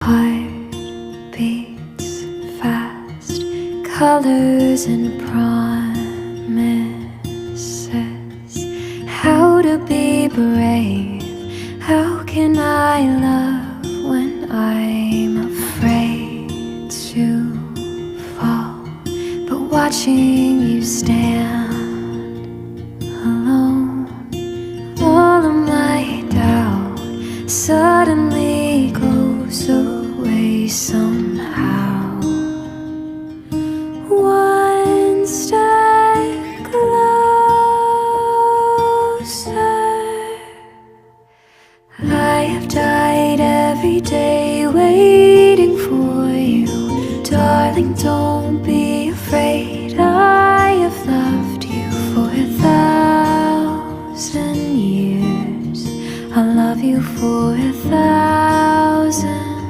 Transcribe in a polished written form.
Heart beats fast, colors and promises. How to be brave, how can I love when I'm afraid to fall? But watching you stand alone, all of my doubt suddenly goes away somehow. One step closer. I have died every day waiting for you. Darling, don't be afraid. I have loved you for 1,000 years. I'll love you for 1,000